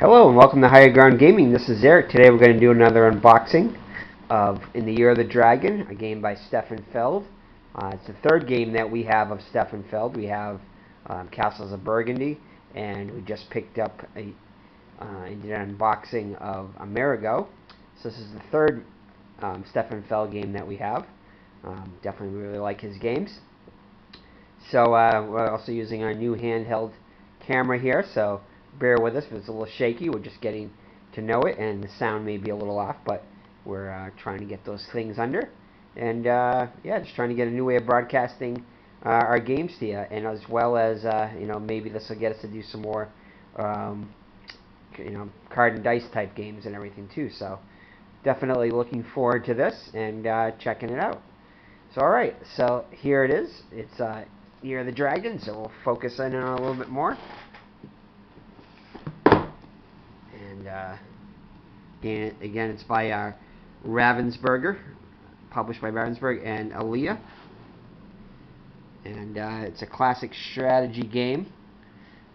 Hello and welcome to Higher Ground Gaming. This is Eric. Today we're going to do another unboxing of In the Year of the Dragon, a game by Stefan Feld. It's the third game that we have of Stefan Feld. We have Castles of Burgundy, and we just picked up and did an unboxing of Amerigo. So this is the third Stefan Feld game that we have. Definitely really like his games. So we're also using our new handheld camera here, so bear with us if it's a little shaky. We're just getting to know it, and the sound may be a little off, but we're trying to get those things under. And yeah, just trying to get a new way of broadcasting our games to you, and as well as maybe this will get us to do some more card and dice type games and everything too. So definitely looking forward to this and checking it out. So alright, so here it is. It's Year of the Dragon, so we'll focus in on it a little bit more. And again, it's by Ravensburger, published by Ravensburger and Alea. And it's a classic strategy game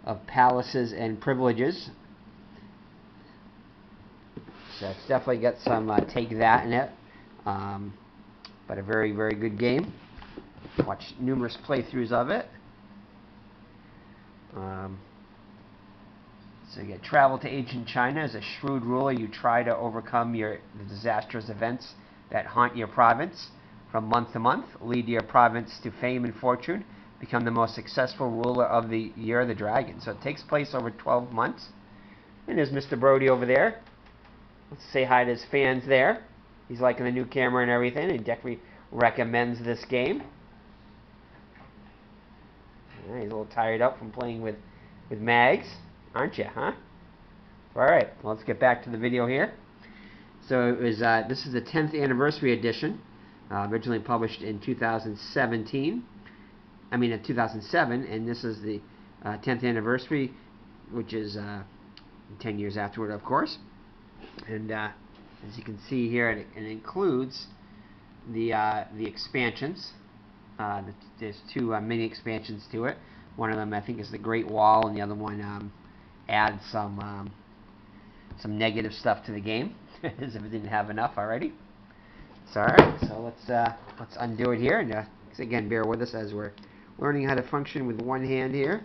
of palaces and privileges. So it's definitely got some take that in it. But a very, very good game. Watched numerous playthroughs of it. So you get travel to ancient China. As a shrewd ruler, you try to overcome the disastrous events that haunt your province. From month to month, lead your province to fame and fortune. Become the most successful ruler of the Year of the Dragon. So it takes place over 12 months. And there's Mr. Brody over there. Let's say hi to his fans there. He's liking the new camera and everything, and definitely recommends this game. Yeah, he's a little tired up from playing with mags, aren't you, huh? Alright, well, let's get back to the video here. So it was this is the 10th anniversary edition, originally published in 2007, and this is the 10th anniversary, which is 10 years afterward, of course. And as you can see here, it includes the expansions. There's two mini expansions to it. One of them, I think, is the Great Wall, and the other one adds some negative stuff to the game, as if it didn't have enough already. So alright, so let's undo it here, and again, bear with us as we're learning how to function with one hand here.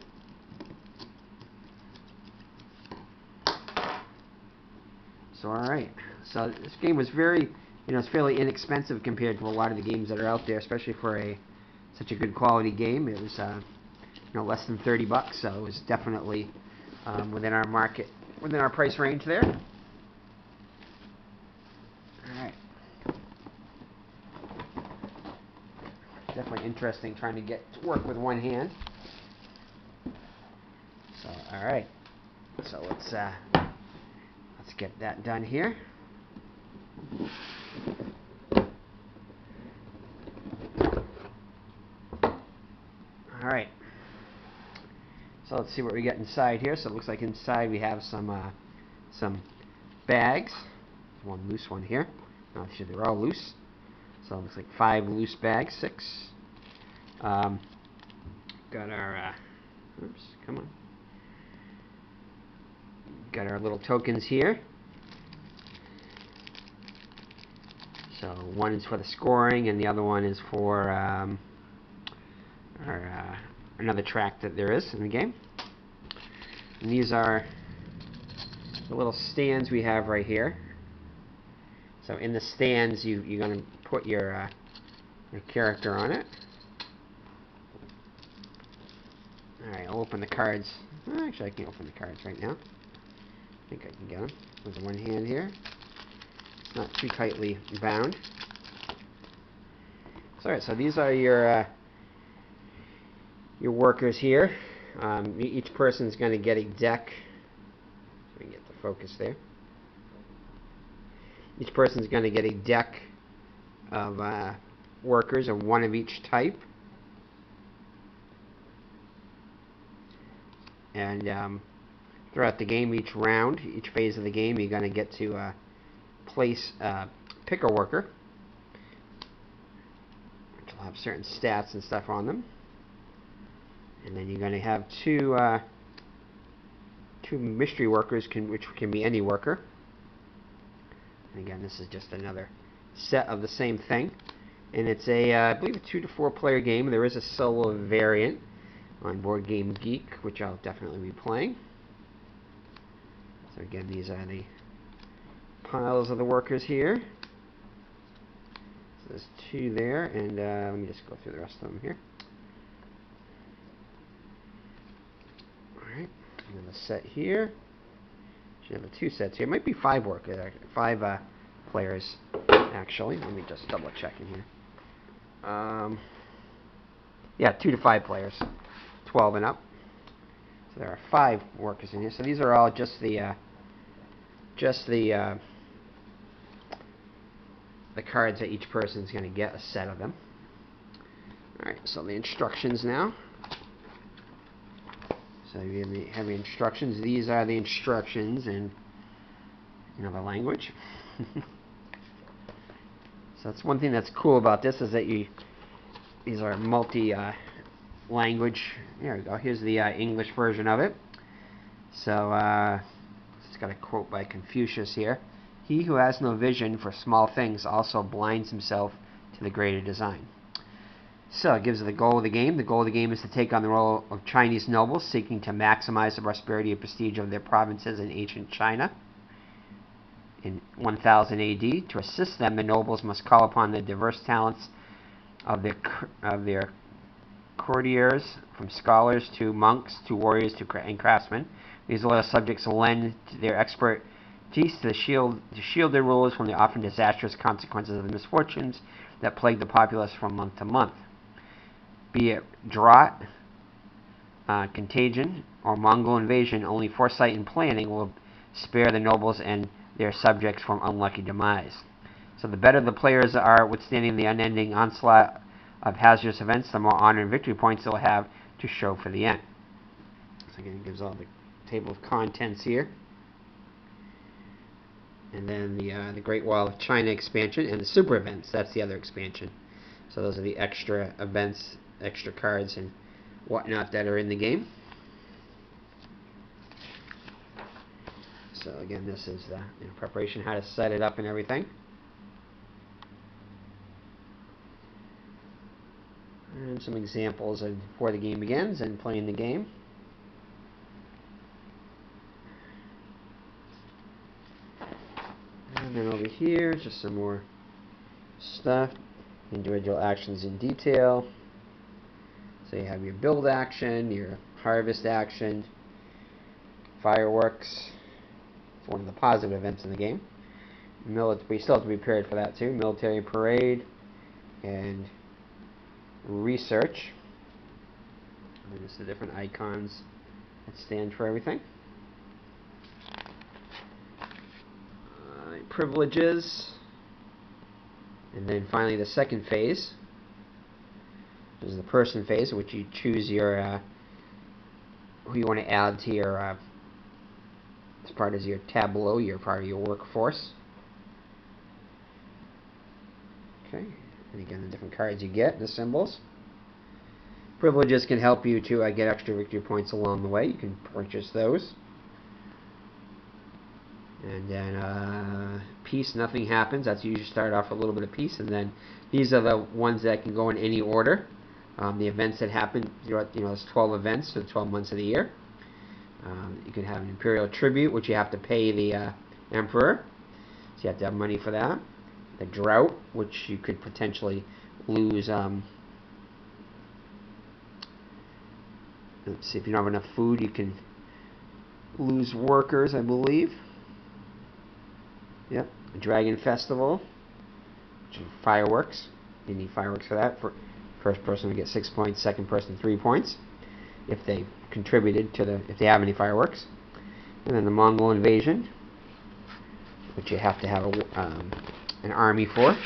So alright, so this game was very, it's fairly inexpensive compared to a lot of the games that are out there, especially for such a good quality game. It was less than $30, so it was definitely within our price range there. Alright. Definitely interesting trying to get to work with one hand. So alright. So let's get that done here. Alright, so let's see what we got inside here. So it looks like inside we have some bags. One loose one here. Actually, they're all loose. So it looks like 5 loose bags, 6. Got our, oops, come on. Got our little tokens here. So one is for the scoring, and the other one is for another track that there is in the game. And these are the little stands we have right here. So in the stands, you're going to put your character on it. Alright, I'll open the cards. Actually, I can't open the cards right now. I think I can get them with one hand here. It's not too tightly bound. So, alright, so these are your workers here. Each person's going to get a deck. So we can get the focus there. Each person's going to get a deck of workers of one of each type. And throughout the game, each round, each phase of the game, you're going to get to pick a worker, which will have certain stats and stuff on them. And then you're going to have two 2 mystery workers, which can be any worker. And again, this is just another set of the same thing. And it's a, I believe, a 2 to 4 player game. There is a solo variant on Board Game Geek, which I'll definitely be playing. So again, these are the piles of the workers here. So there's 2 there, and let me just go through the rest of them here. Alright, and then the set here. Should have 2 sets here. It might be 5 workers, 5 players, actually. Let me just double check in here. Yeah, 2 to 5 players, 12 and up. So there are 5 workers in here. So these are all just the cards that each person is going to get, a set of them. All right. So the instructions now. So you have the instructions. These are the instructions in another language. So that's one thing that's cool about this, is that these are multi-language. There we go. Here's the English version of it. So it's got a quote by Confucius here. He who has no vision for small things also blinds himself to the greater design. So it gives the goal of the game. The goal of the game is to take on the role of Chinese nobles seeking to maximize the prosperity and prestige of their provinces in ancient China. In 1000 AD, to assist them, the nobles must call upon the diverse talents of their courtiers, from scholars to monks to warriors and craftsmen. These loyal subjects lend their expertise to shield their rulers from the often disastrous consequences of the misfortunes that plague the populace from month to month. Be it drought, contagion, or Mongol invasion, only foresight and planning will spare the nobles and their subjects from unlucky demise. So the better the players are withstanding the unending onslaught of hazardous events, the more honor and victory points they'll have to show for the end. So again, it gives all the table of contents here. And then the Great Wall of China expansion and the super events. That's the other expansion. So those are the extra events, extra cards, and whatnot that are in the game. So again, this is the preparation, how to set it up and everything. And some examples of before the game begins and playing the game. And then over here, just some more stuff. Individual actions in detail. So you have your build action, your harvest action, fireworks. It's one of the positive events in the game. We still have to be prepared for that too. Military parade and research. And just the different icons that stand for everything. Privileges. And then finally the second phase. This is the person phase, in which you choose your who you want to add to your as part of your tableau, your part of your workforce. Okay, and again the different cards you get, the symbols. Privileges can help you to get extra victory points along the way. You can purchase those. And then peace, nothing happens. That's you usually start off with a little bit of peace, and then these are the ones that can go in any order. The events that happen throughout, there's 12 events for the 12 months of the year. You can have an imperial tribute, which you have to pay the emperor, so you have to have money for that. The drought, which you could potentially lose. Let's see, if you don't have enough food, you can lose workers, I believe. Yep, a dragon festival, which is fireworks. You need fireworks for that. First person will get 6 points, second person 3 points, if they contributed to if they have any fireworks. And then the Mongol invasion, which you have to have an army for.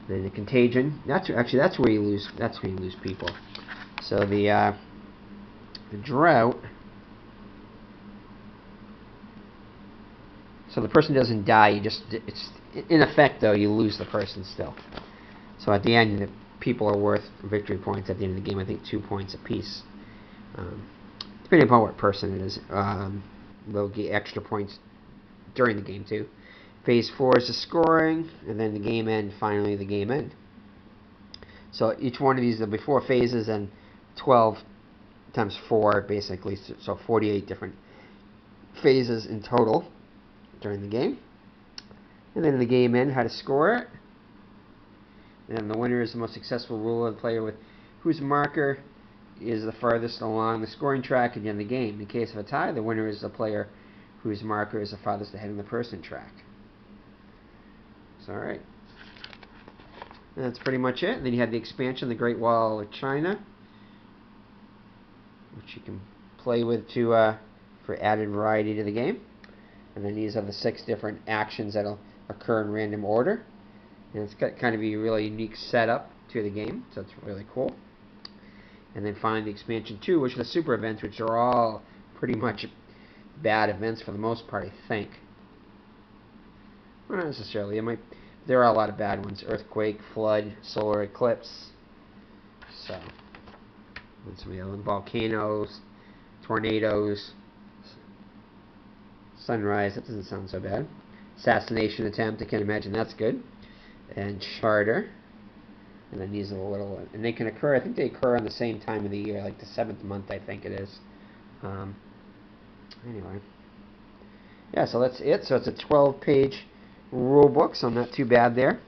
Then the contagion. That's where you lose. That's where you lose people. So the drought. So the person doesn't die. It's in effect though, you lose the person still. So at the end, the people are worth victory points at the end of the game. I think 2 points apiece, depending upon what person it is. they'll get extra points during the game too. Phase 4 is the scoring, and then the game end, finally the game end. So each one of these, there'll be 4 phases and 12 times 4, basically, so 48 different phases in total during the game. And then the game end, how to score it. And the winner is the most successful ruler, the player with whose marker is the farthest along the scoring track at the end of the game. In case of a tie, the winner is the player whose marker is the farthest ahead of the person track. So, alright. That's pretty much it. And then you have the expansion, the Great Wall of China, which you can play with for added variety to the game. And then these are the 6 different actions that will occur in random order. And it's got kind of a really unique setup to the game, so it's really cool. And then finally the expansion 2, which are the super events, which are all pretty much bad events for the most part, I think. Well, not necessarily. There are a lot of bad ones. Earthquake, flood, solar eclipse. So, and some of the other volcanoes, tornadoes, sunrise. That doesn't sound so bad. Assassination attempt. I can't imagine that's good. And charter. And then these are the little, and they can occur, I think they occur on the same time of the year, like the 7th month, I think it is. Anyway. Yeah, so that's it. So it's a 12-page rule book, so not too bad there.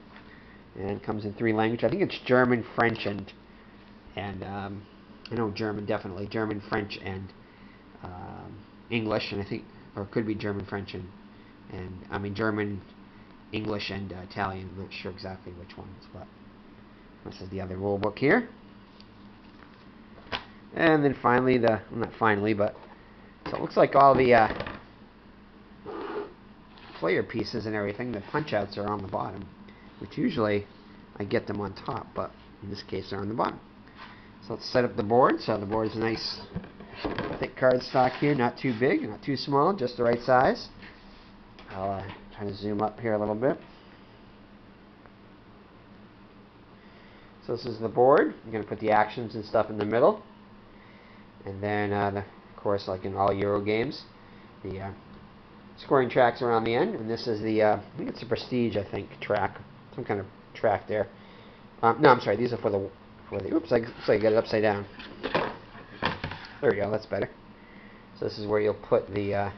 And it comes in 3 languages. I think it's German, French, and I know German, definitely. German, French, and English, and I think, or it could be German, French, and I mean German, English, and Italian. I'm not sure exactly which ones, but this is the other rule book here. And then finally, well, not finally, but so it looks like all the player pieces and everything, the punch-outs are on the bottom, which usually I get them on top, but in this case they're on the bottom. So let's set up the board. So the board is a nice thick cardstock here, not too big, not too small, just the right size. I'll try to zoom up here a little bit. So this is the board. I'm going to put the actions and stuff in the middle. And then, of course, like in all Euro games, the scoring tracks are on the end. And this is the, I think it's a prestige, track. Some kind of track there. No, I'm sorry, these are for the oops, I got it upside down. There we go, that's better. So this is where you'll put the,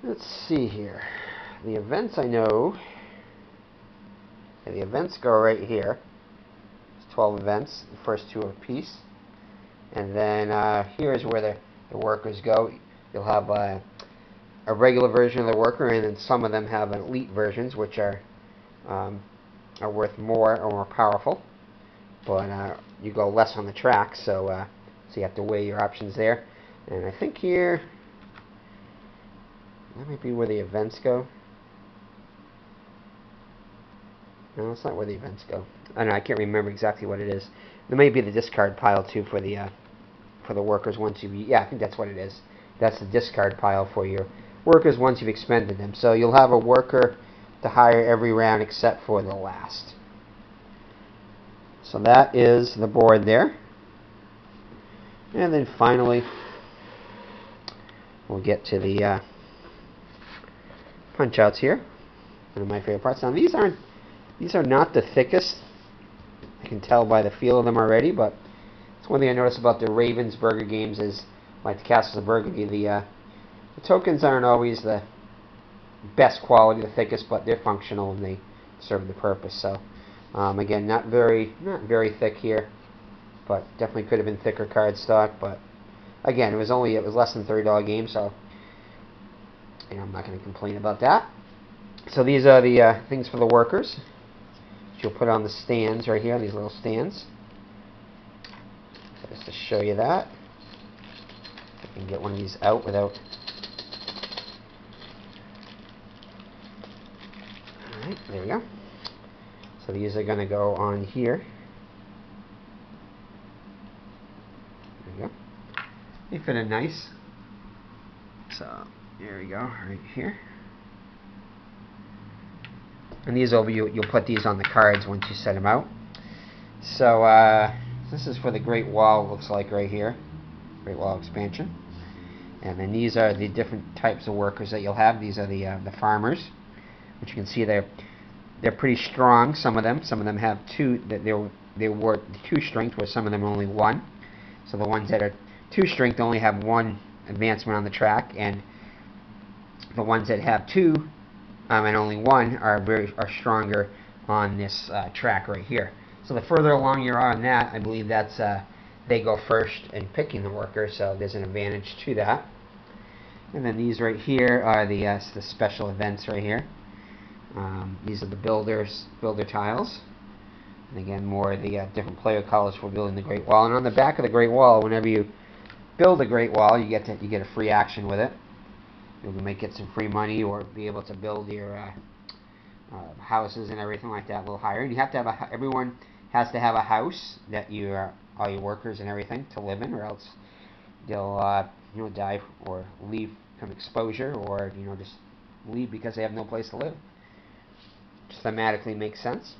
let's see here. The events I know. Okay, the events go right here. There's 12 events, the first 2 are a piece. And then here is where the workers go. You'll have a regular version of the worker, and then some of them have elite versions, which are worth more or more powerful. But you go less on the track, so you have to weigh your options there. And I think here, that might be where the events go. No, that's not where the events go. I don't know, I can't remember exactly what it is. There may be the discard pile too for the workers once you've, yeah, I think that's what it is. That's the discard pile for your workers once you've expended them. So you'll have a worker to hire every round except for the last. So that is the board there. And then finally, we'll get to the punch outs here. One of my favorite parts. Now these are not the thickest. I can tell by the feel of them already, but it's one thing I noticed about the Ravensburger games is, like the Castles of Burgundy, the tokens aren't always the best quality, the thickest, but they're functional and they serve the purpose. So again, not very thick here, but definitely could have been thicker cardstock. But again, it was less than $30 game, so I'm not going to complain about that. So these are the things for the workers. You'll put on the stands right here, these little stands. So just to show you that. I can get one of these out without. Alright, there we go. So these are going to go on here. There we go. They fit in nice. So there we go, right here. And these you'll put these on the cards once you set them out. So this is for the Great Wall, looks like right here. Great Wall expansion. And then these are the different types of workers that you'll have. These are the farmers, which you can see they're pretty strong. Some of them have two. They work two strength, where some of them only one. So the ones that are two strength only have one advancement on the track, and the ones that have two and only one are stronger on this track right here. So the further along you are on that, I believe that's they go first in picking the worker, so there's an advantage to that. And then these right here are the special events right here. These are the builder tiles. And again, more of the different player colors for building the Great Wall. And on the back of the Great Wall, whenever you build a Great Wall, you get a free action with it. You may get some free money, or be able to build your houses and everything like that a little higher. And you have to have everyone has to have a house that all your workers and everything to live in, or else they'll die or leave from exposure, or just leave because they have no place to live. Just thematically makes sense.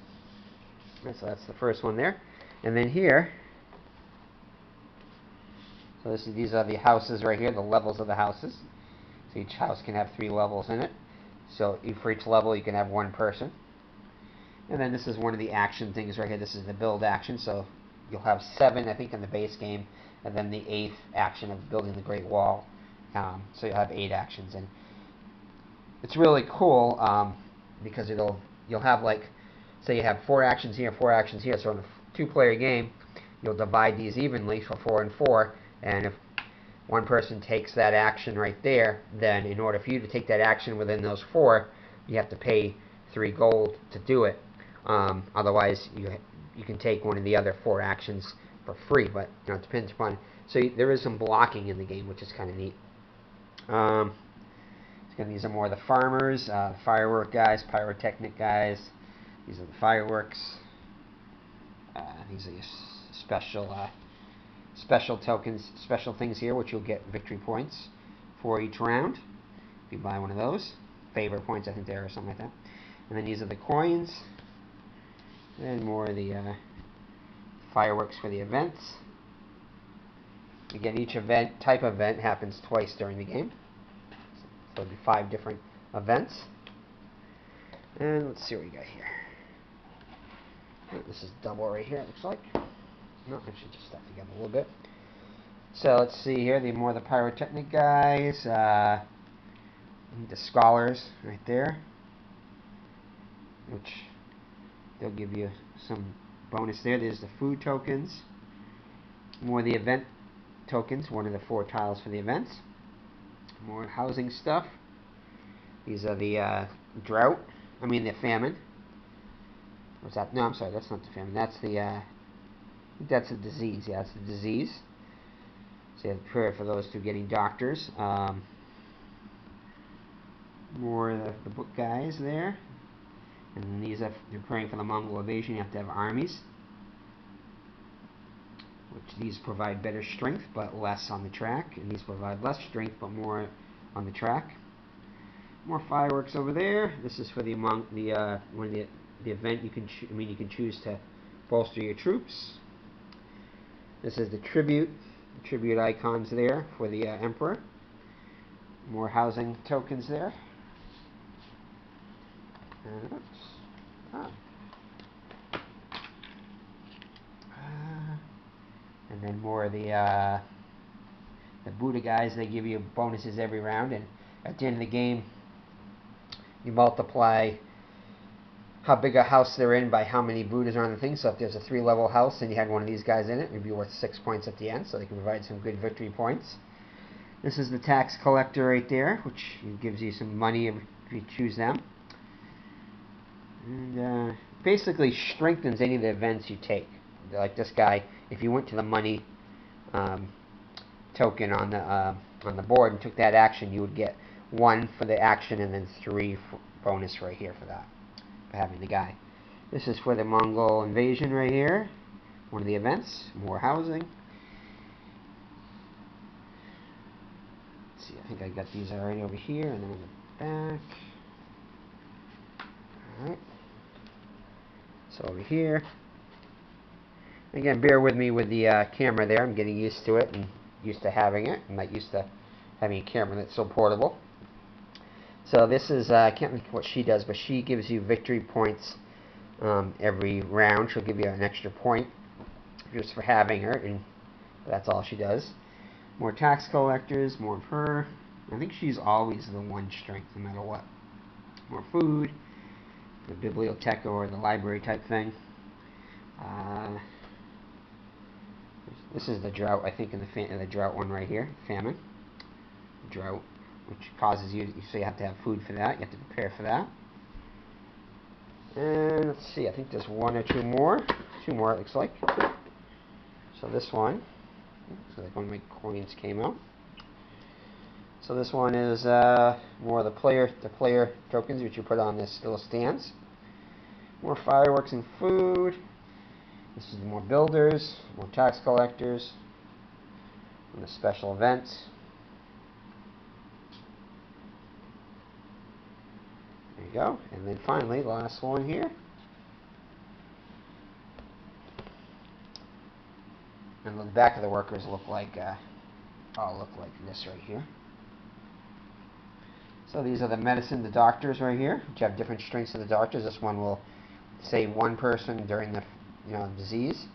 So that's the first one there. And then here, so these are the houses right here, the levels of the houses. So each house can have 3 levels in it. So for each level you can have one person. And then this is one of the action things right here. This is the build action. So you'll have 7, I think, in the base game, and then the 8th action of building the Great Wall. So you'll have 8 actions, and it's really cool because you'll have, like, say you have 4 actions here, 4 actions here. So in a 2-player game, you'll divide these evenly for 4 and 4, and if one person takes that action right there, then in order for you to take that action within those 4, you have to pay 3 gold to do it. Otherwise, you can take one of the other 4 actions for free, but it depends upon. So there is some blocking in the game, which is kind of neat. These are more the farmers, firework guys, pyrotechnic guys. These are the fireworks. These are your special tokens, special things here, which you'll get victory points for each round if you buy one of those. Favor points, I think there, or something like that. And then these are the coins. And more of the fireworks for the events. Again, each type of event happens twice during the game. So there'll be 5 different events. And let's see what we got here. This is double right here, it looks like. No, I should just stuff together a little bit. So let's see here, the pyrotechnic guys, the scholars right there, which they'll give you some bonus there. There's the food tokens, more the event tokens, one of the 4 tiles for the events. More housing stuff. These are the the famine. What's that? No, I'm sorry, that's not the famine. That's that's a disease. Yeah, it's the disease. So you have to prepare for those 2 getting doctors. More of the book guys there. And these are preparing for the Mongol invasion. You have to have armies, which these provide better strength but less on the track, and these provide less strength but more on the track. More fireworks over there. This is for the event. You can choose to bolster your troops. This is the tribute icons there for the emperor. More housing tokens there. And then more of the Buddha guys. They give you bonuses every round, and at the end of the game, you multiply how big a house they're in by how many Buddhas are on the thing. So if there's a 3-level house and you had one of these guys in it, it would be worth 6 points at the end, so they can provide some good victory points. This is the tax collector right there, which gives you some money if you choose them. And basically strengthens any of the events you take. Like this guy, if you went to the money token on the board and took that action, you would get 1 for the action and then 3 bonus right here for that, for having the guy. This is for the Mongol invasion right here, one of the events. More housing. Let's see, I think I got these already over here, and then in the back. Alright. So over here. Again, bear with me with the camera there. I'm getting used to it and used to having it. I'm not used to having a camera that's so portable. So this is, I can't think what she does, but she gives you victory points every round. She'll give you an extra point just for having her, and that's all she does. More tax collectors, more of her. I think she's always the one strength, no matter what. More food, the biblioteca or the library type thing. This is the drought, I think, in the drought one right here, famine. Drought, which causes you, so you have to have food for that. You have to prepare for that. And let's see, I think there's one or two more. Two more, it looks like. So this one, looks like one of my coins came out. So this one is more of the player tokens, which you put on this little stands. More fireworks and food. This is more builders, more tax collectors, and the special events. There you go. And then finally, the last one here. And the back of the workers look like this right here. So these are the medicine, the doctors right here, which have different strengths of the doctors. This one will save one person during the disease,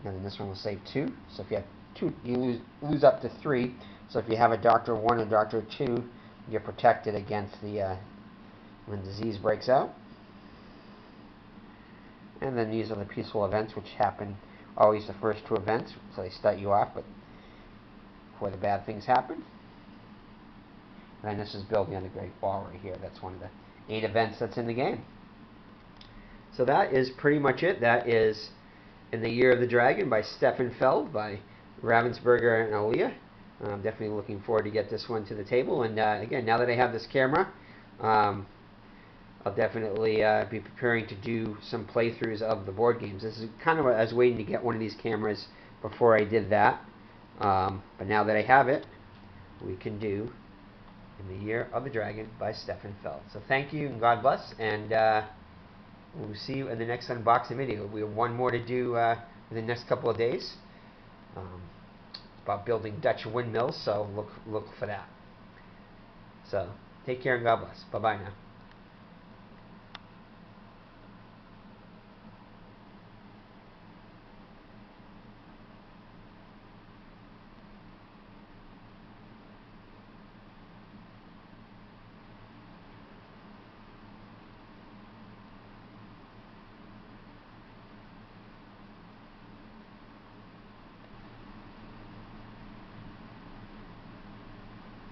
and then this one will save two. So if you have two, you lose up to three. So if you have a doctor 1 and a doctor 2, you're protected against the when disease breaks out. And then these are the peaceful events, which happen always the first 2 events, so they start you off, but before the bad things happen. And this is building on the Great Wall right here. That's one of the 8 events that's in the game. So that is pretty much it. That is In the Year of the Dragon by Stefan Feld by Ravensburger and Alea. I'm definitely looking forward to get this one to the table. And again, now that I have this camera, I'll definitely be preparing to do some playthroughs of the board games. This is kind of I was waiting to get one of these cameras before I did that. But now that I have it, we can do In the Year of the Dragon by Stefan Feld. So thank you and God bless, and we'll see you in the next unboxing video. We have one more to do in the next couple of days about building Dutch windmills, so look for that. So take care and God bless. Bye-bye now.